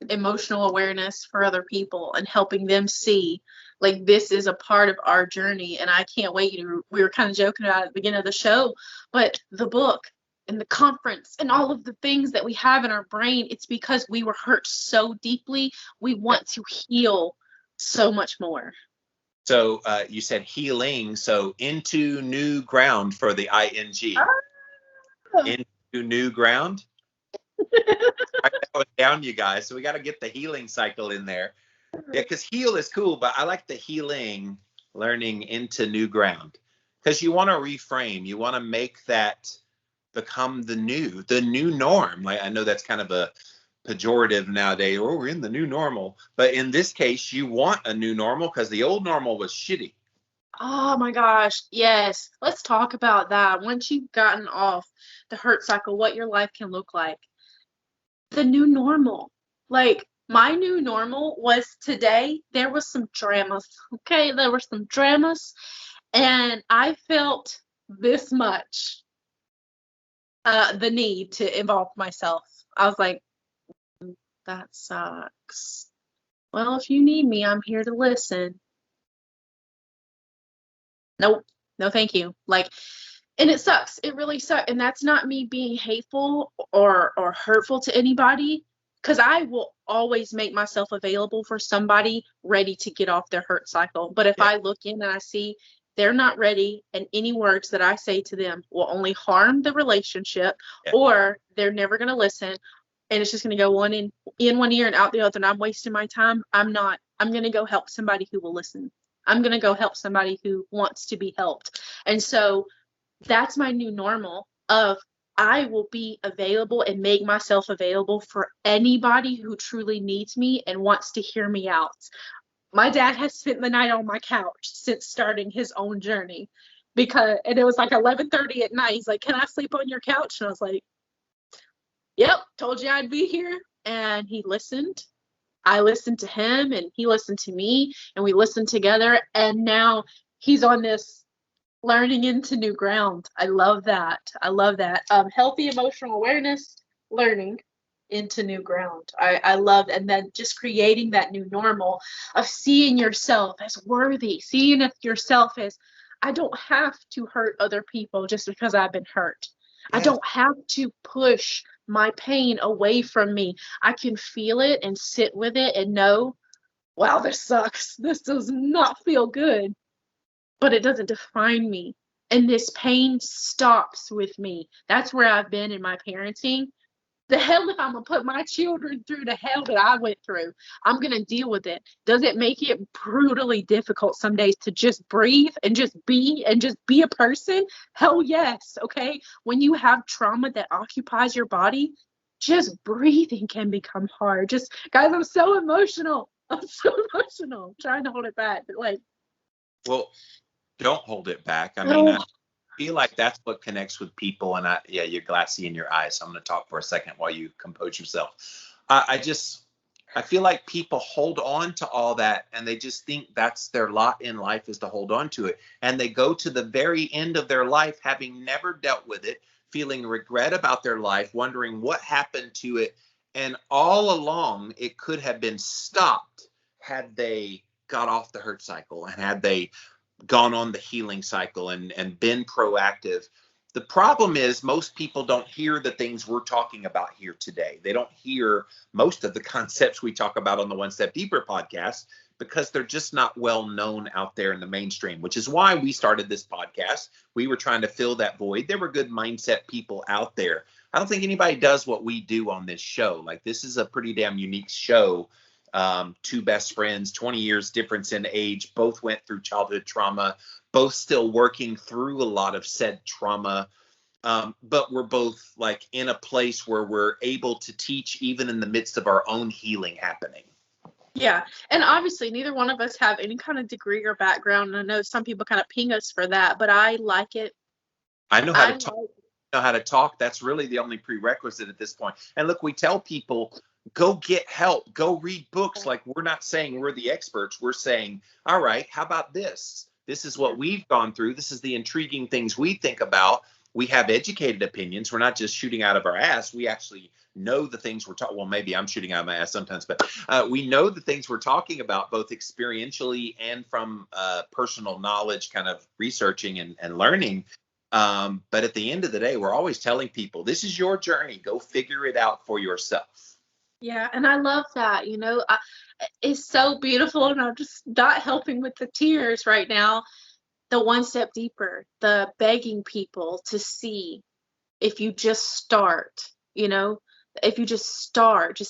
emotional awareness for other people and helping them see like this is a part of our journey. And I can't wait. We were kind of joking about it at the beginning of the show, but the book and the conference and all of the things that we have in our brain, it's because we were hurt so deeply. We want to heal so much more. So you said healing. So into new ground for the ING. Oh. Into new ground. Write that one down, you guys. So we got to get the healing cycle in there. Yeah, because heal is cool, but I like the healing, learning into new ground. Because you want to reframe. You want to make that become the new norm. Like I know that's kind of a pejorative nowadays. Oh, we're in the new normal. But in this case, you want a new normal because the old normal was shitty. Oh my gosh. Yes. Let's talk about that. Once you've gotten off the hurt cycle, what your life can look like. The new normal. Like my new normal was today. There was some dramas. Okay. There were some dramas and I felt this much the need to involve myself. I was like, that sucks. Well, if you need me, I'm here to listen. Nope. No, thank you. Like, and it sucks. It really sucks. And that's not me being hateful or hurtful to anybody, because I will always make myself available for somebody ready to get off their hurt cycle. But if I look in and I see they're not ready, and any words that I say to them will only harm the relationship, or they're never going to listen, and it's just going to go one in one ear and out the other, and I'm wasting my time, I'm going to go help somebody who will listen. I'm going to go help somebody who wants to be helped. And so that's my new normal of I will be available and make myself available for anybody who truly needs me and wants to hear me out. My dad has spent the night on my couch since starting his own journey, and it was like 11:30 at night. He's like, "Can I sleep on your couch?" And I was like, "Yep, told you I'd be here." And he listened. I listened to him and he listened to me and we listened together. And now he's on this learning into new ground. I love that. Healthy emotional awareness, learning into new ground. I love, and then just creating that new normal of seeing yourself as worthy, seeing yourself as, I don't have to hurt other people just because I've been hurt. I don't have to push my pain away from me. I can feel it and sit with it and know, wow, this sucks. This does not feel good, but it doesn't define me. and this pain stops with me. That's where I've been in my parenting. The hell if I'm going to put my children through the hell that I went through. I'm going to deal with it. Does it make it brutally difficult some days to just breathe and just be a person? Hell yes. Okay. When you have trauma that occupies your body, just breathing can become hard. Just, guys, I'm so emotional. I'm trying to hold it back. But like, well, don't hold it back. I mean, I feel like that's what connects with people. And you're glassy in your eyes. So I'm going to talk for a second while you compose yourself. I feel like people hold on to all that and they just think that's their lot in life, is to hold on to it. And they go to the very end of their life having never dealt with it, feeling regret about their life, wondering what happened to it. And all along, it could have been stopped had they got off the hurt cycle and had they gone on the healing cycle and been proactive. The problem is most people don't hear the things we're talking about here today. They don't hear most of the concepts we talk about on the One Step Deeper podcast because they're just not well known out there in the mainstream, which is why we started this podcast. We were trying to fill that void. There were good mindset people out there. I don't think anybody does what we do on this show. Like, this is a pretty damn unique show. Two best friends, 20 years difference in age, both went through childhood trauma, both still working through a lot of said trauma. But we're both like in a place where we're able to teach even in the midst of our own healing happening. Yeah. And obviously neither one of us have any kind of degree or background. And I know some people kind of ping us for that, but I like it. I know how to talk. Know how to talk. That's really the only prerequisite at this point. And look, we tell people, go get help, go read books. Like, we're not saying we're the experts. We're saying, all right, how about this? This is what we've gone through. This is the intriguing things we think about. We have educated opinions. We're not just shooting out of our ass. We actually know the things we're talking. Well, maybe I'm shooting out of my ass sometimes, but we know the things we're talking about, both experientially and from personal knowledge, kind of researching and learning. But at the end of the day, we're always telling people, this is your journey. Go figure it out for yourself. Yeah. And I love that, it's so beautiful. And I'm just not helping with the tears right now. The one step deeper, the begging people to see, if you just start, if you just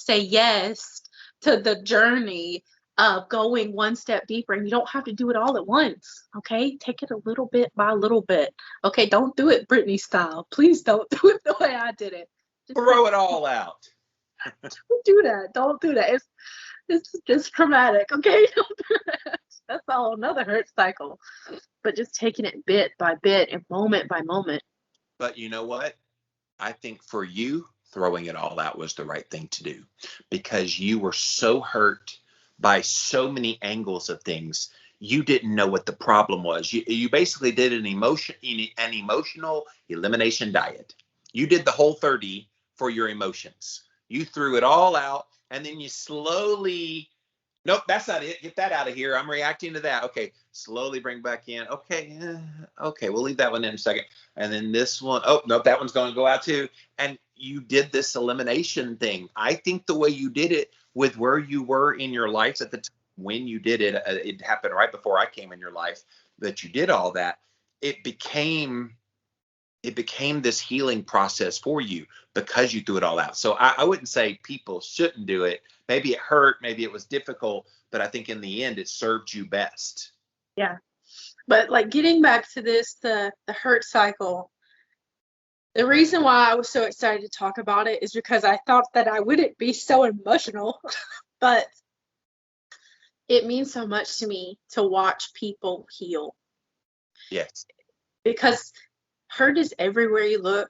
say yes to the journey of going one step deeper, and you don't have to do it all at once. Okay. Take it a little bit by little bit. Okay. Don't do it Brittany style. Please don't do it the way I did it. Just throw it all out. Don't do that. Don't do that. It's traumatic. Okay. Don't do that. That's all another hurt cycle. But just taking it bit by bit and moment by moment. But you know what? I think for you, throwing it all out was the right thing to do, because you were so hurt by so many angles of things. You didn't know what the problem was. You basically did an emotional elimination diet. You did the whole 30 for your emotions. You threw it all out, and then you slowly, nope, that's not it. Get that out of here. I'm reacting to that. Okay, slowly bring back in. Okay, we'll leave that one in a second. And then this one, oh, nope, that one's going to go out too. And you did this elimination thing. I think the way you did it with where you were in your life at the time when you did it, it happened right before I came in your life, that you did all that. It became this healing process for you because you threw it all out. So I wouldn't say people shouldn't do it. Maybe it hurt, maybe it was difficult, but I think in the end it served you best. Yeah. But like, getting back to this, the hurt cycle, the reason why I was so excited to talk about it is because I thought that I wouldn't be so emotional, but it means so much to me to watch people heal. Yes. Because hurt is everywhere you look.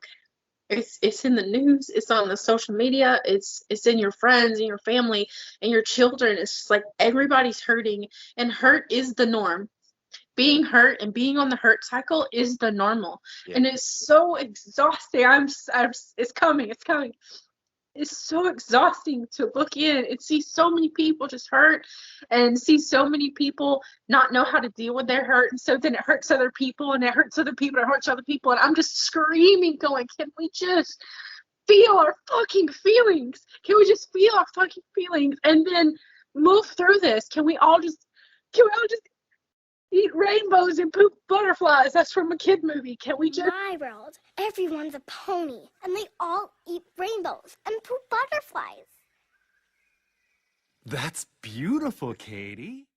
It's in the news, it's on the social media, it's in your friends and your family and your children. It's just like everybody's hurting, and hurt is the norm. Being hurt and being on the hurt cycle is the normal. Yeah. And it's so exhausting. It's coming. It's so exhausting to look in and see so many people just hurt, and see so many people not know how to deal with their hurt. And so then it hurts other people, and it hurts other people, and it hurts other people. And I'm just screaming, going, can we just feel our fucking feelings? Can we just feel our fucking feelings and then move through this? Can we all just eat rainbows and poop butterflies. That's from a kid movie. Can we just... My world, everyone's a pony, and they all eat rainbows and poop butterflies. That's beautiful, Katie.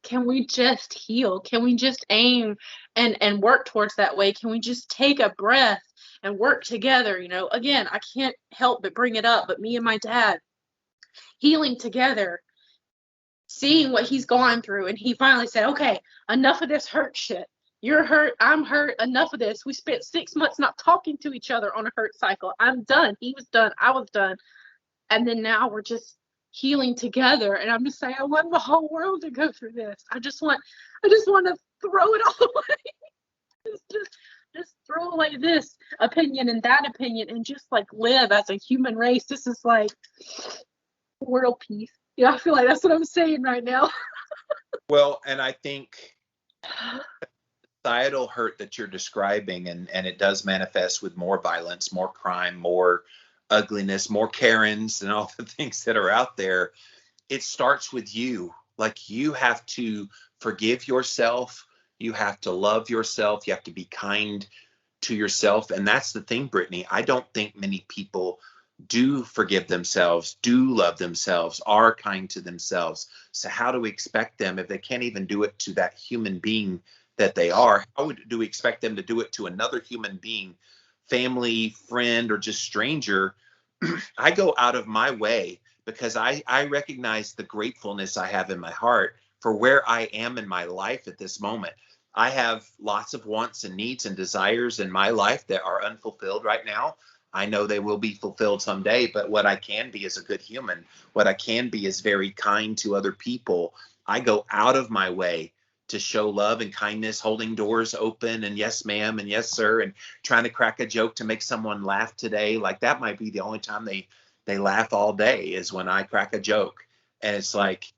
Can we just heal? Can we just aim and work towards that way? Can we just take a breath and work together? You know, again, I can't help but bring it up, but me and my dad healing together, seeing what he's gone through, and he finally said, okay, enough of this hurt shit. You're hurt, I'm hurt, enough of this. We spent 6 months not talking to each other on a hurt cycle. I'm done. He was done. I was done. And then now we're just healing together, and I'm just saying, I want the whole world to go through this. I just want to throw it all away. just throw away this opinion and that opinion, and just like live as a human race. This is like world peace. Yeah, I feel like that's what I'm saying right now. Well, and I think societal hurt that you're describing, and it does manifest with more violence, more crime, more ugliness, more Karens, and all the things that are out there. It starts with you. Like, you have to forgive yourself. You have to love yourself. You have to be kind to yourself. And that's the thing, Brittany. I don't think many people do forgive themselves, do love themselves, are kind to themselves. So how do we expect them, if they can't even do it to that human being that they are, do we expect them to do it to another human being, family, friend, or just stranger? I go out of my way because I recognize the gratefulness I have in my heart for where I am in my life at this moment. I have lots of wants and needs and desires in my life that are unfulfilled right now. I know they will be fulfilled someday, but what I can be is a good human. What I can be is very kind to other people. I go out of my way to show love and kindness, holding doors open, and yes, ma'am, and yes, sir, and trying to crack a joke to make someone laugh today. Like, that might be the only time they laugh all day, is when I crack a joke. And it's like,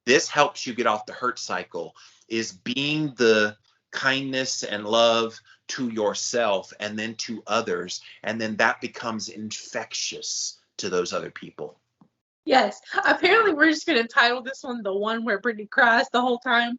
this helps you get off the hurt cycle, is being the kindness and love to yourself and then to others. And then that becomes infectious to those other people. Yes. Apparently we're just going to title this one the one where Brittany cries the whole time.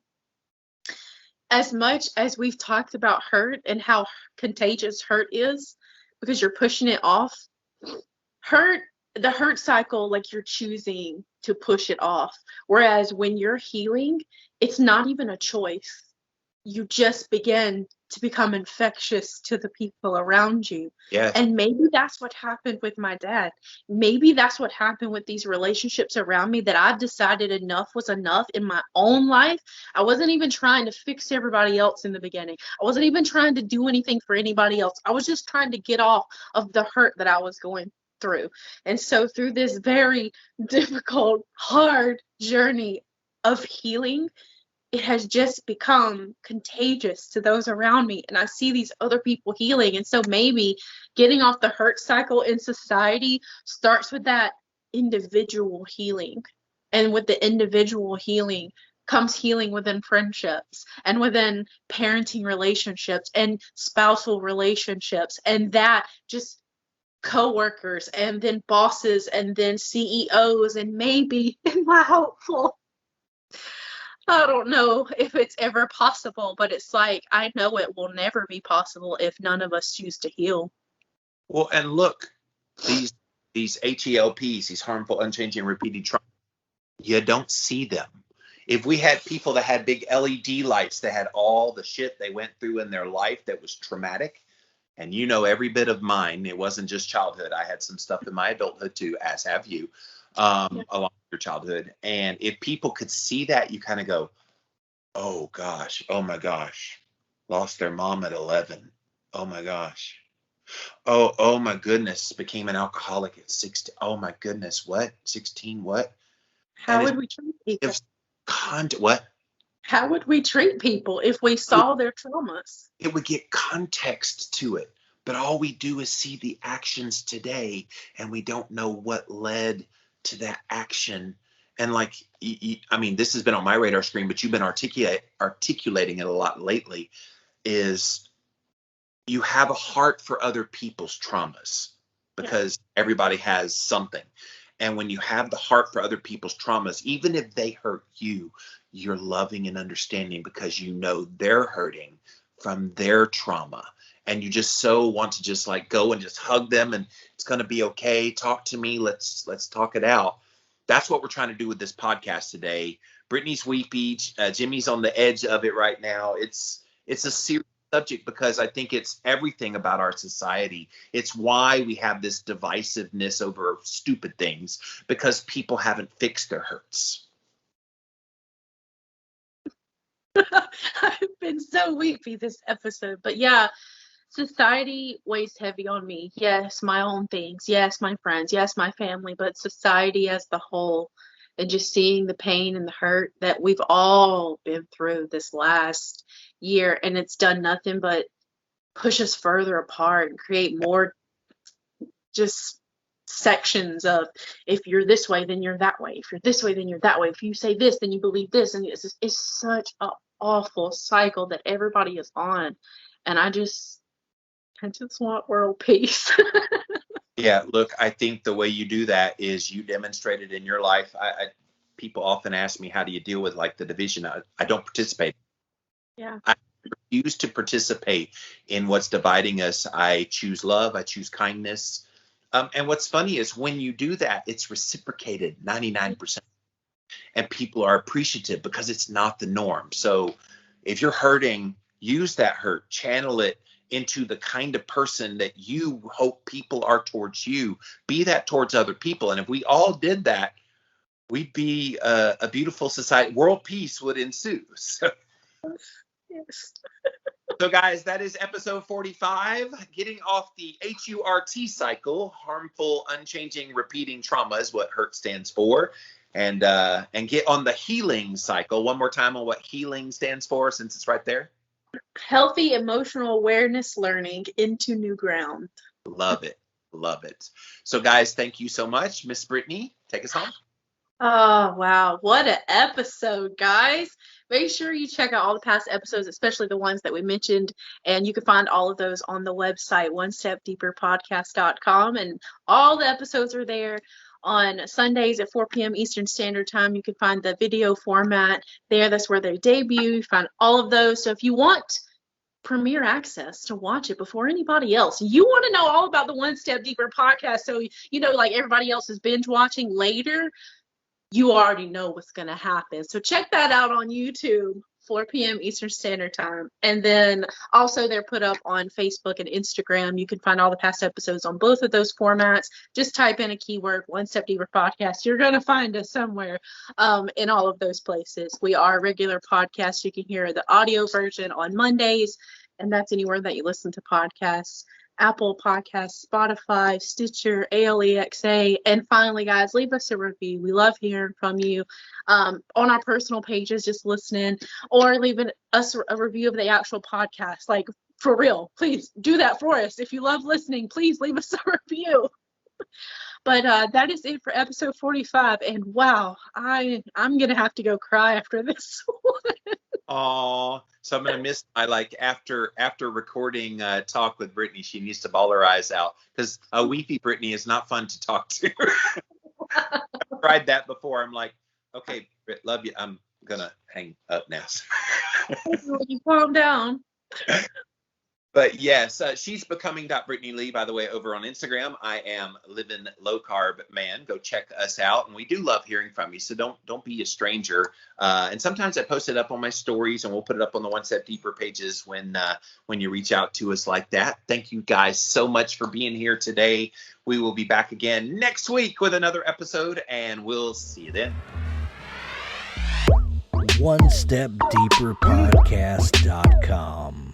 As much as we've talked about hurt and how contagious hurt is, because you're pushing it off, the hurt cycle, like, you're choosing to push it off. Whereas when you're healing, it's not even a choice. You just begin to become infectious to the people around you. Yes. And maybe that's what happened with my dad. Maybe that's what happened with these relationships around me, that I've decided enough was enough in my own life. I wasn't even trying to fix everybody else in the beginning. I wasn't even trying to do anything for anybody else. I was just trying to get off of the hurt that I was going through. And so through this very difficult, hard journey of healing, it has just become contagious to those around me. And I see these other people healing. And so maybe getting off the hurt cycle in society starts with that individual healing. And with the individual healing comes healing within friendships and within parenting relationships and spousal relationships. And that just co-workers, and then bosses, and then CEOs, and maybe, in my hopeful, I don't know if it's ever possible, but it's like, I know it will never be possible if none of us choose to heal. Well, and look, these H.E.A.L.Ps, these harmful, unchanging, repeating trauma, you don't see them. If we had people that had big LED lights that had all the shit they went through in their life that was traumatic, and you know every bit of mine, it wasn't just childhood. I had some stuff in my adulthood too, as have you, along with your childhood. And if people could see that, you kind of go, oh gosh, oh my gosh, lost their mom at 11. Oh my gosh. Oh my goodness, became an alcoholic at 16. Oh my goodness, what? 16, what? How would we treat people? What? How would we treat people if we saw their traumas? It would get context to it. But all we do is see the actions today, and we don't know what led to that action. And like, I mean, this has been on my radar screen, but you've been articulating it a lot lately, is you have a heart for other people's traumas, because everybody has something. And when you have the heart for other people's traumas, even if they hurt you, you're loving and understanding because you know they're hurting from their trauma. And you just so want to just like go and just hug them and it's going to be okay. Talk to me. Let's talk it out. That's what we're trying to do with this podcast today. Brittany's weepy. Jimmy's on the edge of it right now. It's a serious subject because I think it's everything about our society. It's why we have this divisiveness over stupid things, because people haven't fixed their hurts. I've been so weepy this episode, but yeah, society weighs heavy on me. Yes, my own things. Yes, my friends. Yes, my family, but society as the whole, and just seeing the pain and the hurt that we've all been through this last year, and it's done nothing but push us further apart and create more just sections of, if you're this way, then you're that way. If you're this way, then you're that way. If you say this, then you believe this. And it's such an awful cycle that everybody is on. And I just want world peace. Yeah, look, I think the way you do that is you demonstrated in your life. People often ask me, how do you deal with like the division? I don't participate. Yeah. I refuse to participate in what's dividing us. I choose love. I choose kindness. And what's funny is when you do that, it's reciprocated 99%. And people are appreciative because it's not the norm. So if you're hurting, use that hurt, channel it into the kind of person that you hope people are towards you. Be that towards other people. And if we all did that, we'd be a beautiful society. World peace would ensue. So, Yes. So guys, that is episode 45. Getting off the H.U.R.T cycle. Harmful Unchanging Repeating Trauma is what H.E.A.L.I.N.G stands for. And get on the healing cycle. One more time on what healing stands for, since it's right there. Healthy emotional awareness learning into new ground. Love it. Love it. So guys, thank you so much. Miss Brittany, take us home. Oh, wow. What an episode, guys. Make sure you check out all the past episodes, especially the ones that we mentioned. And you can find all of those on the website, onestepdeeperpodcast.com. And all the episodes are there. On Sundays at 4 p.m. Eastern Standard Time, you can find the video format there. That's where they debut. You find all of those. So if you want premier access to watch it before anybody else, you want to know all about the One Step Deeper podcast, so you know, like everybody else is binge watching later, you already know what's going to happen. So check that out on YouTube, 4 p.m. Eastern Standard Time. And then also they're put up on Facebook and Instagram. You can find all the past episodes on both of those formats. Just type in a keyword, One Step Deeper Podcast. You're going to find us somewhere in all of those places. We are a regular podcast. You can hear the audio version on Mondays, and that's anywhere that you listen to podcasts. Apple Podcasts, Spotify, Stitcher, ALEXA. And finally, guys, leave us a review. We love hearing from you on our personal pages, just listening, or leaving us a review of the actual podcast. Like, for real, please do that for us. If you love listening, please leave us a review. But that is it for episode 45. And wow, I'm going to have to go cry after this one. Oh, so I'm gonna miss my after recording talk with Brittany. She needs to bawl her eyes out because a weepy Brittany is not fun to talk to. I've tried that before. I'm like, okay, Britt, love you. I'm gonna hang up now. You calm down. But yes, she's becoming Brittany Lee, by the way, over on Instagram. I am Living Low Carb Man. Go check us out. And we do love hearing from you. So don't be a stranger. And sometimes I post it up on my stories, and we'll put it up on the One Step Deeper pages when you reach out to us like that. Thank you guys so much for being here today. We will be back again next week with another episode, and we'll see you then. OneStepDeeperPodcast.com.